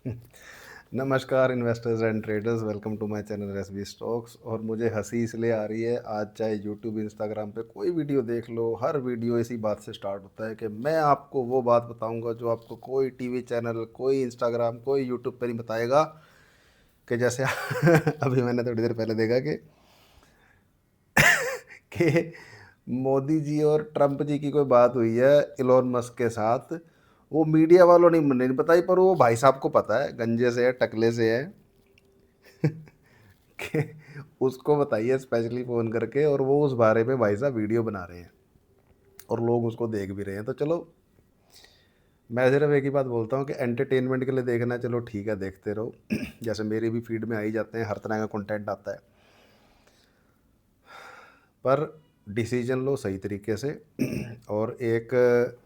नमस्कार investors and traders, welcome to my channel SB stocks. और मुझे हंसी इसलिए आ रही है, आज चाहे यूट्यूब इंस्टाग्राम पे कोई वीडियो देख लो, हर वीडियो इसी बात से स्टार्ट होता है कि मैं आपको वो बात बताऊंगा जो आपको कोई टीवी चैनल, कोई इंस्टाग्राम, कोई यूट्यूब पे नहीं बताएगा। कि जैसे अभी मैंने थोड़ी देर पहले देखा कि मोदी जी और ट्रंप जी की कोई बात हुई है इलोन मस्क के साथ। वो मीडिया वालों ने नहीं बताई, पर वो भाई साहब को पता है, गंजे से है, टकले से है। कि उसको बताइए स्पेशली फ़ोन करके, और वो उस बारे में भाई साहब वीडियो बना रहे हैं और लोग उसको देख भी रहे हैं। तो चलो, मैं सिर्फ एक ही बात बोलता हूँ कि एंटरटेनमेंट के लिए देखना, चलो ठीक है, देखते रहो। जैसे मेरी भी फीड में आ ही जाते हैं, हर तरह का कंटेंट आता है, पर डिसीजन लो सही तरीके से। और एक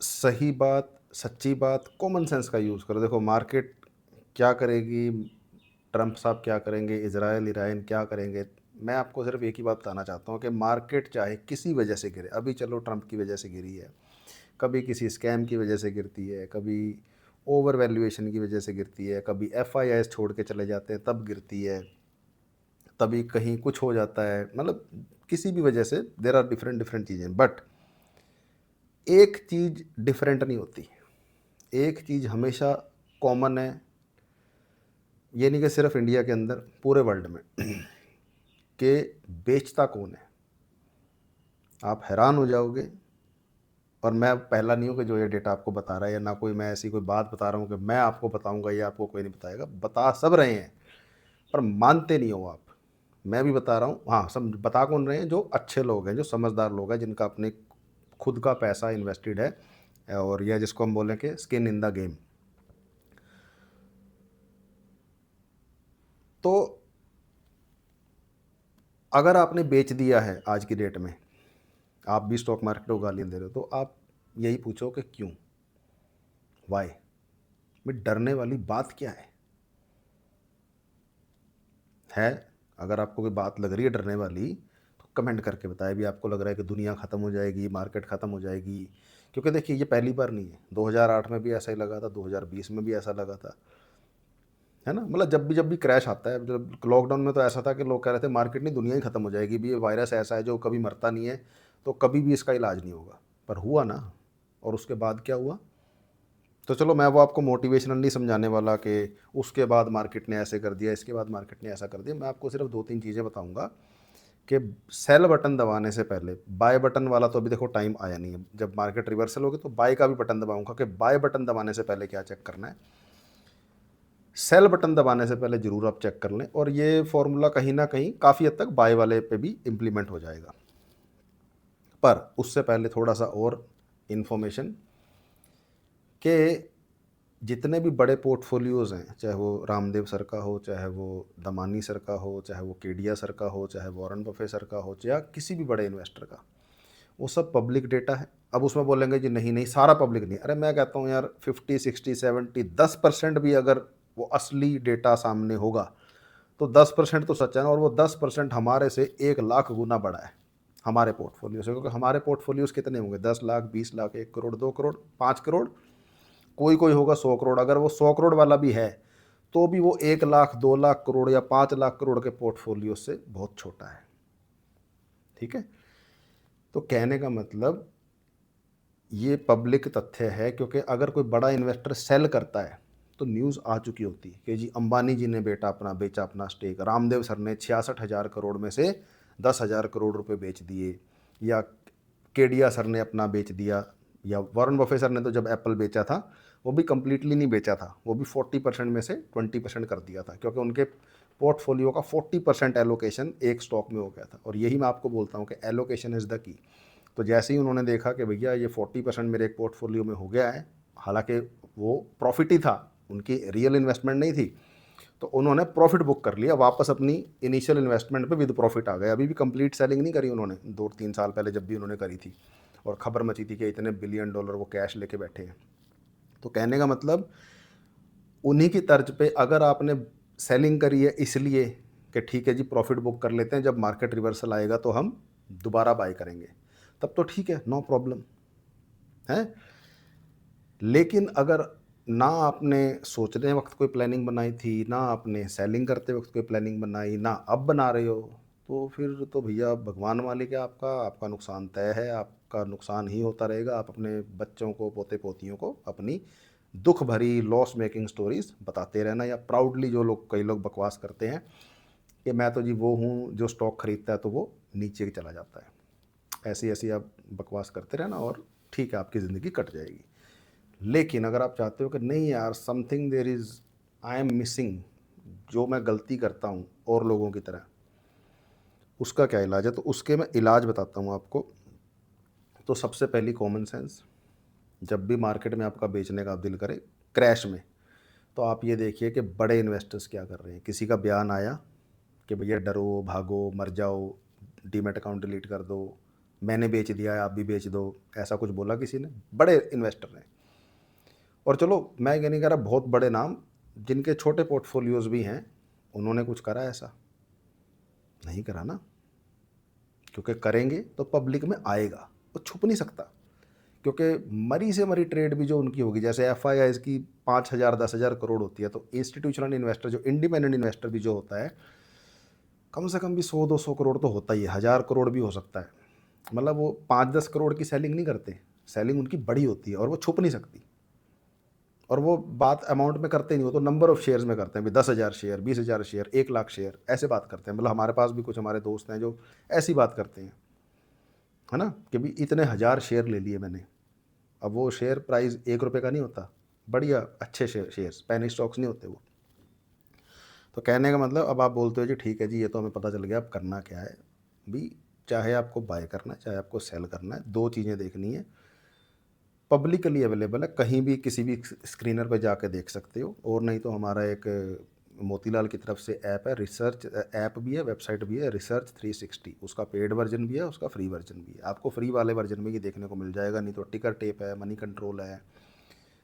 सही बात, सच्ची बात, कॉमन सेंस का यूज़ करो। देखो मार्केट क्या करेगी, ट्रंप साहब क्या करेंगे, इजराइल ईरान क्या करेंगे, मैं आपको सिर्फ एक ही बात बताना चाहता हूँ कि मार्केट चाहे किसी वजह से गिरे, अभी चलो ट्रंप की वजह से गिरी है, कभी किसी स्कैम की वजह से गिरती है, कभी ओवर वैल्यूएशन की वजह से गिरती है, कभी एफ छोड़ के चले जाते हैं तब गिरती है, तभी कहीं कुछ हो जाता है, मतलब किसी भी वजह से देर आर डिफरेंट डिफरेंट चीज़ें। बट एक चीज़ डिफरेंट नहीं होती, एक चीज़ हमेशा कॉमन है। ये नहीं कि सिर्फ इंडिया के अंदर, पूरे वर्ल्ड में कि बेचता कौन है। आप हैरान हो जाओगे। और मैं पहला नहीं हूँ कि जो ये डेटा आपको बता रहा है, या ना कोई मैं ऐसी कोई बात बता रहा हूँ कि मैं आपको बताऊँगा, ये आपको कोई नहीं बताएगा। बता सब रहे हैं, पर मानते नहीं हो आप। मैं भी बता रहा हूँ, हाँ, सब बता कौन रहे हैं? जो अच्छे लोग हैं, जो समझदार लोग हैं, जिनका अपने खुद का पैसा इन्वेस्टेड है, और यह जिसको हम बोलें कि स्किन इन द गेम। तो अगर आपने बेच दिया है आज की डेट में, आप भी स्टॉक मार्केट को गालियाँ दे रहे हो, तो आप यही पूछो कि क्यों, वाई। में डरने वाली बात क्या है? अगर आपको कोई बात लग रही है डरने वाली, तो कमेंट करके बताएं भी। आपको लग रहा है कि दुनिया ख़त्म हो जाएगी, मार्केट ख़त्म हो जाएगी? क्योंकि देखिए, ये पहली बार नहीं है, 2008 में भी ऐसा ही लगा था, 2020 में भी ऐसा लगा था, है ना। मतलब जब भी क्रैश आता है, जब लॉकडाउन में तो ऐसा था कि लोग कह रहे थे मार्केट नहीं, दुनिया ही ख़त्म हो जाएगी, भी ये वायरस ऐसा है जो कभी मरता नहीं है, तो कभी भी इसका इलाज नहीं होगा। पर हुआ ना। और उसके बाद क्या हुआ? तो चलो, मैं वो आपको मोटिवेशनल नहीं समझाने वाला कि उसके बाद मार्केट ने ऐसे कर दिया, इसके बाद मार्केट ने ऐसा कर दिया। मैं आपको सिर्फ दो तीन चीज़ें बताऊंगा कि सेल बटन दबाने से पहले, बाय बटन वाला तो अभी देखो टाइम आया नहीं है, जब मार्केट रिवर्सल होगी तो बाय का भी बटन दबाऊंगा कि बाय बटन दबाने से पहले क्या चेक करना है। सेल बटन दबाने से पहले ज़रूर आप चेक कर लें, और ये फॉर्मूला कहीं ना कहीं काफ़ी हद तक बाय वाले पे भी इम्प्लीमेंट हो जाएगा। पर उससे पहले थोड़ा सा और इन्फॉर्मेशन कि जितने भी बड़े पोर्टफोलियोज़ हैं, चाहे वो रामदेव सर का हो, चाहे वो दमानी सर का हो, चाहे वो केडिया सर का हो, चाहे वॉरेन बफे सर का हो, या किसी भी बड़े इन्वेस्टर का, वो सब पब्लिक डेटा है। अब उसमें बोलेंगे जी नहीं नहीं, सारा पब्लिक नहीं। अरे मैं कहता हूँ यार, 50, 60, 70, 10% भी अगर वो असली डेटा सामने होगा, तो 10% तो सच है ना। और वो 10% हमारे से 1 लाख गुना बड़ा है, हमारे पोर्टफोलियो से। क्योंकि हमारे पोर्टफोलियोज कितने होंगे? 10 लाख, 20 लाख, 1 करोड़, 2 करोड़, 5 करोड़, कोई कोई होगा 100 करोड़। अगर वो 100 करोड़ वाला भी है, तो भी वो 1 लाख, 2 लाख करोड़ या 5 लाख करोड़ के पोर्टफोलियो से बहुत छोटा है। ठीक है। तो कहने का मतलब, ये पब्लिक तथ्य है, क्योंकि अगर कोई बड़ा इन्वेस्टर सेल करता है तो न्यूज़ आ चुकी होती है कि जी अंबानी जी ने बेचा अपना स्टेक, रामदेव सर ने 66,000 करोड़ में से 10,000 करोड़ रुपए बेच दिए, या केडिया सर ने अपना बेच दिया, या वॉरेन बफे सर ने तो जब एप्पल बेचा था, वो भी कंप्लीटली नहीं बेचा था, वो भी 40% में से 20% कर दिया था, क्योंकि उनके पोर्टफोलियो का 40% एलोकेशन एक स्टॉक में हो गया था। और यही मैं आपको बोलता हूँ कि एलोकेशन इज़ द की। तो जैसे ही उन्होंने देखा कि भैया ये 40% मेरे एक पोर्टफोलियो में हो गया है, हालांकि वो प्रॉफिट ही था, उनकी रियल इन्वेस्टमेंट नहीं थी, तो उन्होंने प्रॉफिट बुक कर लिया, वापस अपनी इनिशियल इन्वेस्टमेंट पे विद प्रॉफिट आ गए। अभी भी कंप्लीट सेलिंग नहीं करी उन्होंने, 2-3 साल पहले जब भी उन्होंने करी थी, और ख़बर मची थी कि इतने बिलियन डॉलर वो कैश लेके बैठे हैं। तो कहने का मतलब, उन्हीं की तर्ज पे अगर आपने सेलिंग करी है इसलिए कि ठीक है जी प्रॉफिट बुक कर लेते हैं, जब मार्केट रिवर्सल आएगा तो हम दोबारा बाय करेंगे, तब तो ठीक है, नो प्रॉब्लम है। लेकिन अगर ना आपने सोचने वक्त कोई प्लानिंग बनाई थी, ना आपने सेलिंग करते वक्त कोई प्लानिंग बनाई, ना अब बना रहे हो, तो फिर तो भैया भगवान मालिक है आपका, आपका नुकसान तय है, आपका नुकसान ही होता रहेगा। आप अपने बच्चों को, पोते पोतियों को अपनी दुख भरी लॉस मेकिंग स्टोरीज बताते रहना, या प्राउडली जो लोग, कई लोग बकवास करते हैं कि मैं तो जी वो हूँ जो स्टॉक खरीदता है तो वो नीचे चला जाता है। ऐसी ऐसी आप बकवास करते रहना और ठीक है, आपकी ज़िंदगी कट जाएगी। लेकिन अगर आप चाहते हो कि नहीं यार, something there is, I am missing, जो मैं गलती करता हूँ और लोगों की तरह, उसका क्या इलाज है, तो उसके मैं इलाज बताता हूँ आपको। तो सबसे पहली कॉमन सेंस, जब भी मार्केट में आपका बेचने का दिल करे क्रैश में, तो आप ये देखिए कि बड़े इन्वेस्टर्स क्या कर रहे हैं। किसी का बयान आया कि भैया डरो, भागो, मर जाओ, डीमैट अकाउंट डिलीट कर दो, मैंने बेच दिया है आप भी बेच दो, ऐसा कुछ बोला किसी ने, बड़े इन्वेस्टर ने। और चलो मैं ये नहीं कह रहा, बहुत बड़े नाम जिनके छोटे पोर्टफोलियोज भी हैं, उन्होंने कुछ करा ऐसा? नहीं करा ना, क्योंकि करेंगे तो पब्लिक में आएगा, वो छुप नहीं सकता। क्योंकि मरी से मरी ट्रेड भी जो उनकी होगी, जैसे एफ की 5,000 10,000 करोड़ होती है, तो इंस्टीट्यूशनल इन्वेस्टर, जो इंडिपेंडेंट इन्वेस्टर भी जो होता है, कम से कम भी 100 200 करोड़ तो होता ही है, 1,000 करोड़ भी हो सकता है। मतलब वो 5 10 करोड़ की सेलिंग नहीं करते, सेलिंग उनकी बड़ी होती है और वो छुप नहीं सकती। और वो बात अमाउंट में करते नहीं, हो तो नंबर ऑफ शेयर्स में करते हैं, भी 10,000 शेयर, 20,000 शेयर, 1 लाख शेयर, ऐसे बात करते हैं। मतलब हमारे पास भी कुछ हमारे दोस्त हैं जो ऐसी बात करते हैं, है ना, कि भी इतने हज़ार शेयर ले लिए मैंने। अब वो शेयर प्राइस 1 रुपये का नहीं होता, बढ़िया अच्छे शेयर्स, पैनी स्टॉक्स नहीं होते वो। तो कहने का मतलब, अब आप बोलते हो जी ठीक है जी, ये तो हमें पता चल गया, अब करना क्या है भी। चाहे आपको बाय करना है, चाहे आपको सेल करना है, दो चीज़ें देखनी है। पब्लिकली अवेलेबल है, कहीं भी किसी भी स्क्रीनर पर जाके देख सकते हो, और नहीं तो हमारा एक मोतीलाल की तरफ से ऐप है, रिसर्च ऐप भी है, वेबसाइट भी है, रिसर्च 360, उसका पेड वर्जन भी है, उसका फ्री वर्जन भी है। आपको फ्री वाले वर्जन में ये देखने को मिल जाएगा, नहीं तो टिकर टेप है, मनी कंट्रोल है,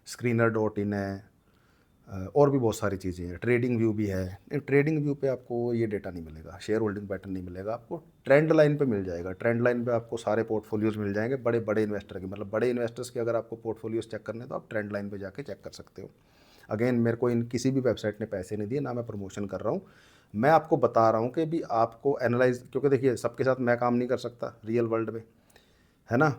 screener.in है, और भी बहुत सारी चीज़ें हैं, ट्रेडिंग व्यू भी है। ट्रेडिंग व्यू पे आपको ये डेटा नहीं मिलेगा, शेयर होल्डिंग पैटर्न नहीं मिलेगा, आपको ट्रेंड लाइन पे मिल जाएगा। ट्रेंड लाइन पे आपको सारे पोर्टफोलियोज मिल जाएंगे, बड़े बड़े इन्वेस्टर के, मतलब बड़े इन्वेस्टर्स के अगर आपको पोर्टफोलियोज चेक करने हैं तो आप ट्रेंड लाइन पे जाके चेक कर सकते हो। अगेन, मेरे को इन किसी भी वेबसाइट ने पैसे नहीं दिए, ना मैं प्रमोशन कर रहा हूँ, मैं आपको बता रहा हूँ कि भी आपको एनालाइज, क्योंकि देखिए सबके साथ मैं काम नहीं कर सकता रियल वर्ल्ड में, है ना।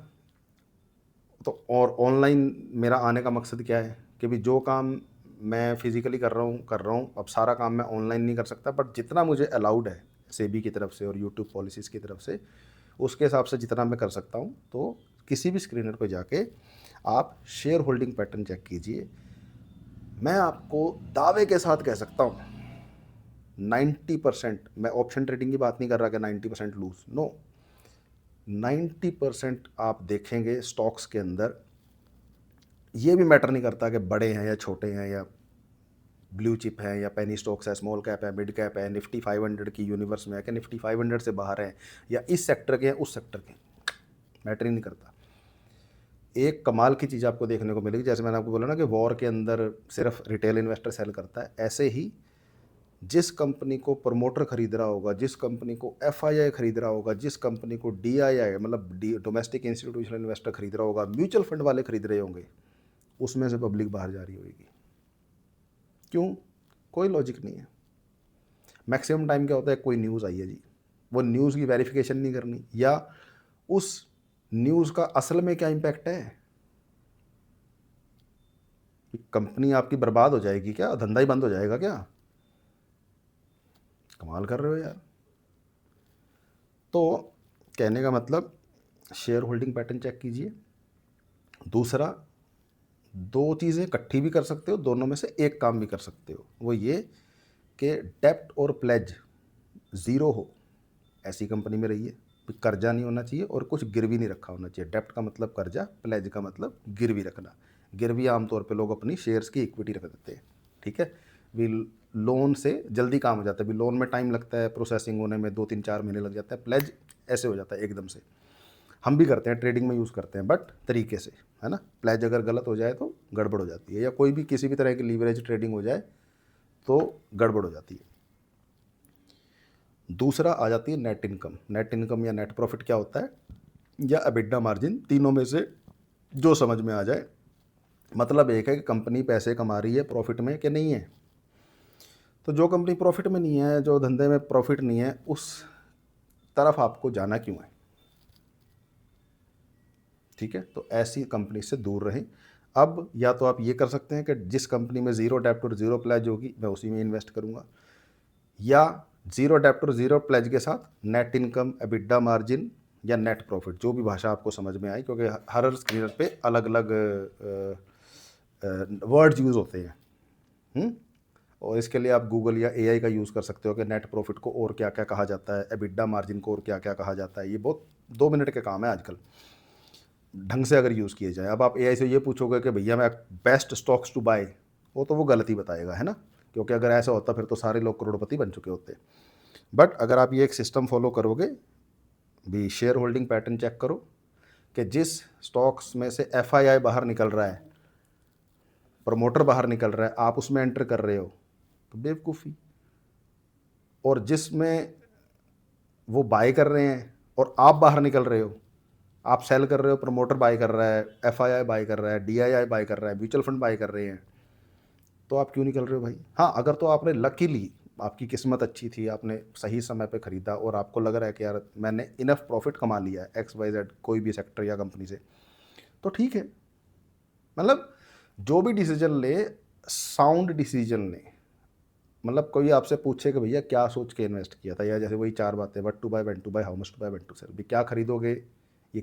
तो और ऑनलाइन मेरा आने का मकसद क्या है कि भी जो काम मैं फिज़िकली कर रहा हूँ, अब सारा काम मैं ऑनलाइन नहीं कर सकता, बट जितना मुझे अलाउड है सेबी की तरफ से और यूट्यूब पॉलिसीज़ की तरफ से, उसके हिसाब से जितना मैं कर सकता हूँ, तो किसी भी स्क्रीनर पे जाके आप शेयर होल्डिंग पैटर्न चेक कीजिए। मैं आपको दावे के साथ कह सकता हूँ 90%, मैं ऑप्शन ट्रेडिंग की बात नहीं कर रहा कि 90% लूज, नो, 90% आप देखेंगे स्टॉक्स के अंदर, ये भी मैटर नहीं करता कि बड़े हैं या छोटे हैं, या ब्लू चिप है या पेनी स्टॉक्स है, स्मॉल कैप है, मिड कैप है, निफ्टी 500 की यूनिवर्स में है कि निफ्टी 500 से बाहर है, या इस सेक्टर के हैं उस सेक्टर के, मैटर ही नहीं करता। एक कमाल की चीज़ आपको देखने को मिलेगी, जैसे मैंने आपको बोला ना कि वॉर के अंदर सिर्फ रिटेल इन्वेस्टर सेल करता है, ऐसे ही जिस कंपनी को प्रमोटर खरीद रहा होगा, जिस कंपनी को एफआईआई खरीद रहा होगा, जिस कंपनी को डीआईआई मतलब डोमेस्टिक इंस्टीट्यूशनल इन्वेस्टर खरीद रहा होगा, म्यूचुअल फंड वाले खरीद रहे होंगे, उसमें से पब्लिक बाहर जा रही होगी। क्यों? कोई लॉजिक नहीं है। मैक्सिमम टाइम क्या होता है, कोई न्यूज़ आई है जी, वो न्यूज़ की वेरिफिकेशन नहीं करनी, या उस न्यूज़ का असल में क्या इम्पैक्ट है, कंपनी आपकी बर्बाद हो जाएगी क्या, धंधा ही बंद हो जाएगा क्या? कमाल कर रहे हो यार। तो कहने का मतलब, शेयर होल्डिंग पैटर्न चेक कीजिए। दूसरा, दो चीज़ें इकट्ठी भी कर सकते हो, दोनों में से एक काम भी कर सकते हो, वो ये कि डेप्ट और प्लेज ज़ीरो हो, ऐसी कंपनी में रहिए। कर्जा नहीं होना चाहिए और कुछ गिरवी नहीं रखा होना चाहिए। डेप्ट का मतलब कर्जा, प्लेज का मतलब गिरवी रखना। गिरवी आमतौर पे लोग अपनी शेयर्स की इक्विटी रख देते हैं, ठीक है। भी लोन से जल्दी काम हो जाता है, भी लोन में टाइम लगता है प्रोसेसिंग होने में, 2 3 4 महीने लग जाता है। प्लेज ऐसे हो जाता है एकदम से। हम भी करते हैं, ट्रेडिंग में यूज़ करते हैं, बट तरीके से, है ना। प्लेज अगर गलत हो जाए तो गड़बड़ हो जाती है, या कोई भी किसी भी तरह की लीवरेज ट्रेडिंग हो जाए तो गड़बड़ हो जाती है। दूसरा आ जाती है नेट इनकम। नेट इनकम या नेट प्रॉफिट क्या होता है, या एबिडा मार्जिन, तीनों में से जो समझ में आ जाए। मतलब एक है कि कंपनी पैसे कमा रही है प्रॉफिट में कि नहीं है। तो जो कंपनी प्रॉफिट में नहीं है, जो धंधे में प्रॉफिट नहीं है, उस तरफ आपको जाना क्यों है? ठीक है, तो ऐसी कंपनी से दूर रहें। अब या तो आप ये कर सकते हैं कि जिस कंपनी में ज़ीरो डेब्ट और ज़ीरो प्लेज होगी मैं उसी में इन्वेस्ट करूँगा, या ज़ीरो डेब्ट और ज़ीरो प्लेज के साथ नेट इनकम, एबिटा मार्जिन या नेट प्रॉफिट, जो भी भाषा आपको समझ में आए, क्योंकि हर स्क्रीनर पे अलग अलग वर्ड्स यूज़ होते हैं। और इसके लिए आप गूगल या एआई का यूज़ कर सकते हो कि नेट प्रॉफिट को और क्या क्या कहा जाता है, एबिटा मार्जिन को और क्या क्या कहा जाता है। ये बहुत 2 मिनट के काम है आजकल, ढंग से अगर यूज़ किए जाए। अब आप एआई से ये पूछोगे कि भैया मैं बेस्ट स्टॉक्स टू बाय, वो गलत ही बताएगा, है ना, क्योंकि अगर ऐसा होता फिर तो सारे लोग करोड़पति बन चुके होते। बट अगर आप ये एक सिस्टम फॉलो करोगे, भी शेयर होल्डिंग पैटर्न चेक करो कि जिस स्टॉक्स में से एफआईआई बाहर निकल रहा है, प्रमोटर बाहर निकल रहा है, आप उसमें एंटर कर रहे हो तो बेवकूफ़ी। और जिसमें वो बाय कर रहे हैं और आप बाहर निकल रहे हो, आप सेल कर रहे हो, प्रमोटर बाय कर रहा है, एफआईआई बाय कर रहा है, डीआईआई बाय कर रहा है, म्यूचुअल फंड बाय कर रहे हैं, तो आप क्यों निकल रहे हो भाई? हाँ, अगर तो आपने लकीली, आपकी किस्मत अच्छी थी, आपने सही समय पे ख़रीदा और आपको लग रहा है कि यार मैंने इनफ प्रॉफिट कमा लिया है एक्स वाई जेड कोई भी सेक्टर या कंपनी से, तो ठीक है। मतलब जो भी डिसीजन ले, साउंड डिसीजन ले। मतलब कोई आपसे पूछे कि भैया क्या सोच के इन्वेस्ट किया था, या जैसे वही 4 बातें, what to buy, when to buy, how much to buy, when to sell, भी क्या खरीदोगे, ये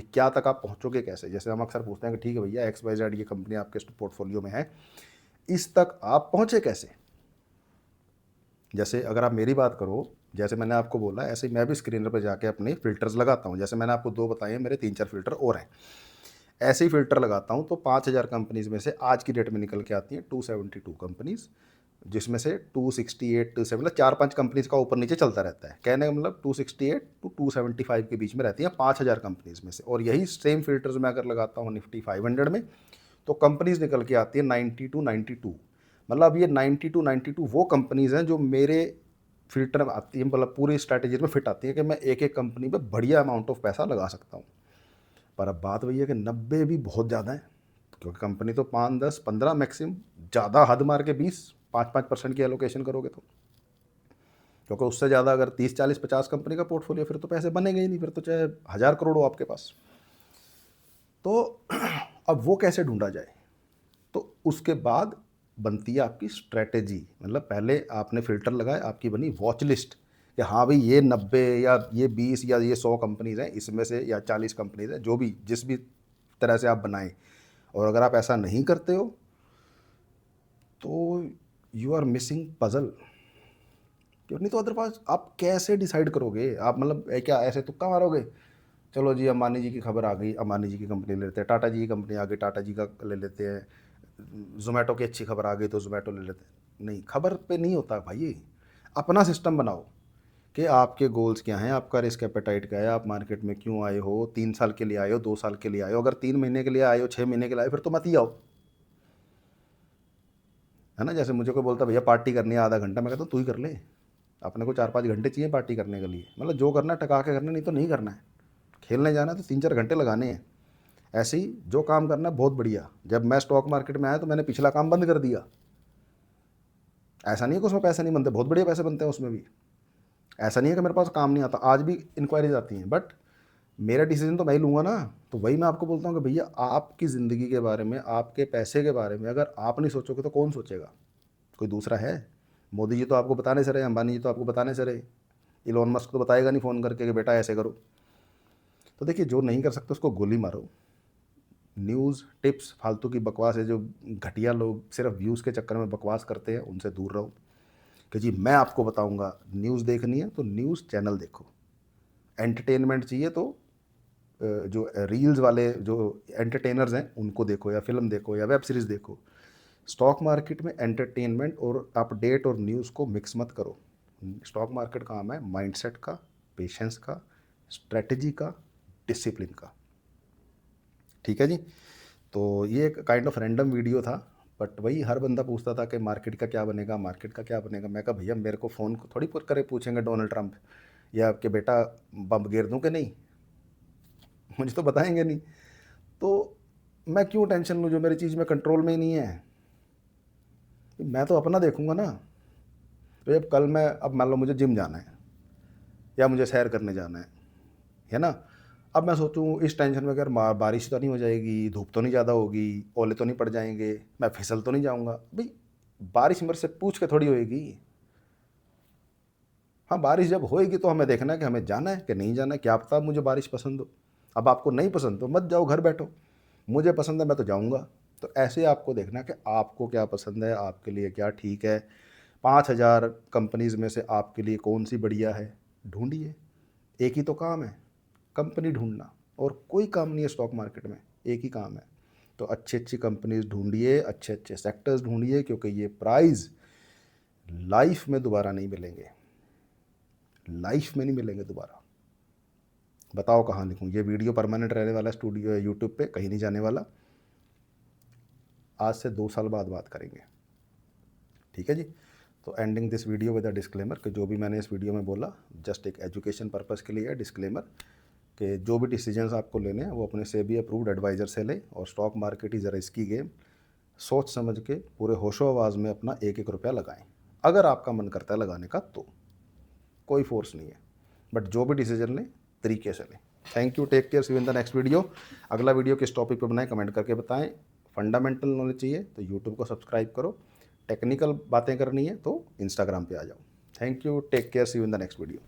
क्या तक आप पहुंचोगे कैसे। जैसे हम अक्सर पूछते हैं कि ठीक है भैया एक्स वाई जेड ये कंपनी आपके पोर्टफोलियो में है, इस तक आप पहुंचे कैसे। जैसे अगर आप मेरी बात करो, जैसे मैंने आपको बोला, ऐसे ही मैं भी स्क्रीनर पर जाके अपने फिल्टर्स लगाता हूँ। जैसे मैंने आपको 2 बताए हैं, मेरे 3-4 फिल्टर और हैं। ऐसे ही फिल्टर लगाता हूँ तो 5,000 कंपनीज़ में से आज की डेट में निकल के आती हैं 272 कंपनीज़, जिसमें से 268 270 मतलब 4-5 कंपनीज़ का ऊपर नीचे चलता रहता है। कहने का मतलब 268 टू 275 के बीच में रहती हैं 5,000 कंपनीज़ में से। और यही सेम फिल्टर्स मैं अगर लगाता हूँ निफ्टी 500 में, तो कंपनीज़ निकल के आती है 90 टू 92। मतलब ये 90 टू 92 वो कंपनीज़ हैं जो मेरे फ़िल्टर में आती हैं, मतलब पूरी स्ट्रैटेजी में फिट आती है कि मैं एक-एक कंपनी पे बढ़िया अमाउंट ऑफ पैसा लगा सकता हूँ। पर अब बात वही है कि 90 भी बहुत ज़्यादा है, क्योंकि कंपनी तो 5, 10, 15 मैक्सिमम, ज़्यादा हद मार के 20, 5-5% की एलोकेशन करोगे तो। क्योंकि उससे ज़्यादा अगर 30, 40, 50 कंपनी का पोर्टफोलियो, फिर तो पैसे बनेंगे ही नहीं, फिर तो चाहे 1,000 करोड़ हो आपके पास। तो अब वो कैसे ढूंढा जाए? तो उसके बाद बनती है आपकी स्ट्रैटेजी। मतलब पहले आपने फ़िल्टर लगाए, आपकी बनी वॉच लिस्ट कि हाँ भाई ये 90 या ये 20 या ये 100 कंपनीज़ हैं, इसमें से या 40 कंपनीज़ हैं, जो भी जिस भी तरह से आप बनाएं। और अगर आप ऐसा नहीं करते हो तो यू आर मिसिंग पजल। क्यों नहीं, तो अदरवाइज आप कैसे डिसाइड करोगे? आप मतलब क्या ऐसे तुक्का मारोगे? चलो जी अंबानी जी की खबर आ गई, अंबानी जी की कंपनी ले लेते हैं, टाटा जी की कंपनी आ गई, टाटा जी का ले लेते हैं, जोमेटो की अच्छी खबर आ गई तो जोमेटो ले लेते हैं। नहीं, खबर पे नहीं होता भाई। अपना सिस्टम बनाओ कि आपके गोल्स क्या हैं, आपका रिस्क एपेटाइट क्या है, आप मार्केट में क्यों आए हो, 3 साल के लिए आए हो, 2 साल के लिए आए हो। अगर 3 महीने के लिए आए हो, 6 महीने के लिए आए हो, फिर तो मत ही आओ, है ना। जैसे मुझे कोई बोलता भैया पार्टी करनी है आधा घंटा, मैं कहता हूँ तू ही कर ले, अपने को 4-5 घंटे चाहिए पार्टी करने के लिए। मतलब जो करना है टका के करना, नहीं तो नहीं करना है। खेलने जाना है तो 3-4 घंटे लगाने हैं। ऐसे ही जो काम करना है बहुत बढ़िया। जब मैं स्टॉक मार्केट में आया तो मैंने पिछला काम बंद कर दिया। ऐसा नहीं है कि उसमें पैसे नहीं बनते, बहुत बढ़िया पैसे बनते हैं उसमें भी। ऐसा नहीं है कि मेरे पास काम नहीं आता, आज भी इंक्वायरीज आती हैं, बट मेरा डिसीजन तो मैं ही लूँगा ना। तो वही मैं आपको बोलता हूँ कि भैया आपकी ज़िंदगी के बारे में, आपके पैसे के बारे में अगर आप नहीं सोचोगे तो कौन सोचेगा? कोई दूसरा है? मोदी जी तो आपको बताने से रहे, अंबानी जी तो आपको बताने से रहे, इलोन मस्क तो बताएगा नहीं फ़ोन करके कि बेटा ऐसे करो। तो देखिए, जो नहीं कर सकते उसको गोली मारो। न्यूज़ टिप्स फालतू की बकवास है, जो घटिया लोग सिर्फ व्यूज़ के चक्कर में बकवास करते हैं, उनसे दूर रहो। कि जी मैं आपको बताऊंगा, न्यूज़ देखनी है तो न्यूज़ चैनल देखो, एंटरटेनमेंट चाहिए तो जो रील्स वाले जो एंटरटेनर्स हैं उनको देखो, या फिल्म देखो, या वेब सीरीज़ देखो। स्टॉक मार्केट में एंटरटेनमेंट और अपडेट और न्यूज़ को मिक्स मत करो। स्टॉक मार्केट का काम है माइंडसेट का, पेशेंस का, स्ट्रेटजी का, डिसिप्लिन का। ठीक है जी। तो ये एक काइंड ऑफ रैंडम वीडियो था, बट वही हर बंदा पूछता था कि मार्केट का क्या बनेगा, मार्केट का क्या बनेगा। मैं कहा भैया मेरे को फ़ोन को थोड़ी करे पूछेंगे डोनाल्ड ट्रंप या कि बेटा बम गिर दूँ कि नहीं, मुझे तो बताएंगे नहीं। तो मैं क्यों टेंशन लूँ जो मेरी चीज़ में कंट्रोल में ही नहीं है। मैं तो अपना देखूंगा ना। तो जब कल मैं, अब मान लो मुझे जिम जाना है या मुझे सैर करने जाना है ना। अब मैं सोचूं इस टेंशन में, अगर बारिश तो नहीं हो जाएगी, धूप तो नहीं ज़्यादा होगी, ओले तो नहीं पड़ जाएंगे, मैं फिसल तो नहीं जाऊंगा। भाई बारिश मेरे से पूछ के थोड़ी होएगी। हाँ, बारिश जब होएगी तो हमें देखना है कि हमें जाना है कि नहीं जाना है। क्या पता मुझे बारिश पसंद हो। अब आपको नहीं पसंद तो मत जाओ, घर बैठो। मुझे पसंद है, मैं तो जाऊंगा। तो ऐसे आपको देखना है कि आपको क्या पसंद है, आपके लिए क्या ठीक है। 5,000 कंपनीज़ में से आपके लिए कौन सी बढ़िया है, ढूंढिए। एक ही तो काम है, कंपनी ढूंढना। और कोई काम नहीं है स्टॉक मार्केट में, एक ही काम है। तो अच्छी अच्छी कंपनीज ढूंढिए, अच्छे अच्छे सेक्टर्स ढूंढिए, क्योंकि ये प्राइज़ लाइफ में दोबारा नहीं मिलेंगे। लाइफ में नहीं मिलेंगे दोबारा। बताओ कहाँ लिखूँ। ये वीडियो परमानेंट रहने वाला है स्टूडियो यूट्यूब पे, कहीं नहीं जाने वाला। आज से 2 साल बाद बात करेंगे, ठीक है जी। तो ending this video with a disclaimer कि जो भी मैंने इस वीडियो में बोला जस्ट एक एजुकेशन पर्पज़ के लिए है। डिस्क्लेमर कि जो भी डिसीजंस आपको लेने हैं वो अपने सेबी अप्रूव्ड एडवाइज़र से लें। और stock market is a risky game. सोच समझ के पूरे होशो आवाज़ में अपना एक एक रुपया लगाएं। अगर आपका मन करता है लगाने का तो कोई फोर्स नहीं है, बट जो भी डिसीजन लें तरीके से लें। Thank you, take care, see you in the next video. अगला वीडियो किस टॉपिक पे बनाएं कमेंट करके बताएं। फंडामेंटल नॉलेज चाहिए तो यूट्यूब को सब्सक्राइब करो। टेक्निकल बातें करनी है तो इंस्टाग्राम पे आ जाओ। Thank you, take care, see you in the next video.